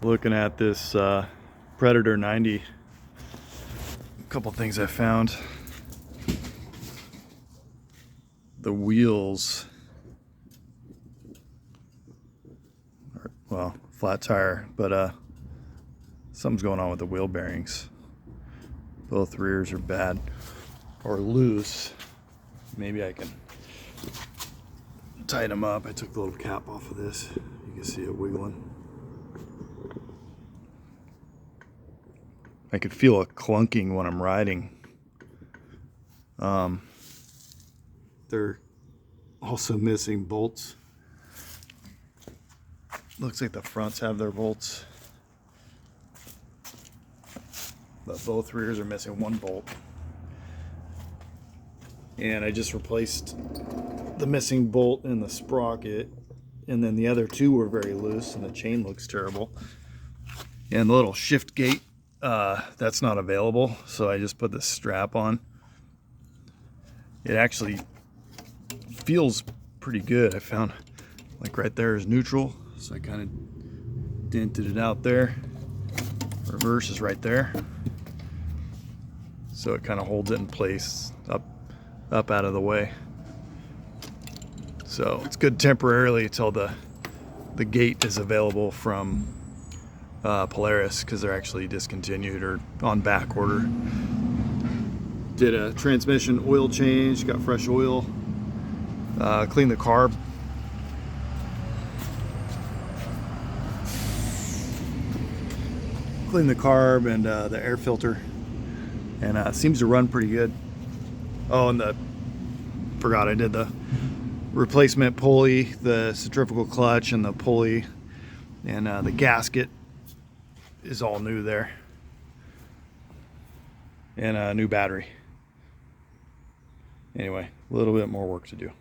Looking at this Predator 90, a couple things I found. The wheels, well, flat tire, but something's going on with the wheel bearings. Both rears are bad or loose. Maybe I can tighten them up. I took the little cap off of this. You can see it wiggling. I could feel a clunking when I'm riding. They're also missing bolts. Looks like the fronts have their bolts, but both rears are missing one bolt. And I just replaced the missing bolt in the sprocket, and then the other two were very loose, and the chain looks terrible. And the little shift gate, that's not available, so I just put this strap on. It actually feels pretty good. I found, like, right there is neutral, so I kind of dented it out there. Reverse is right there, so it kind of holds it in place, up out of the way. So it's good temporarily until the gate is available from Polaris, because they're actually discontinued or on back order. Did a transmission oil change, got fresh oil, cleaned the carb. Cleaned the carb and the air filter, and it seems to run pretty good. Oh, and forgot I did the replacement pulley, the centrifugal clutch and the pulley, and the gasket is all new there, and a new battery. Anyway, a little bit more work to do.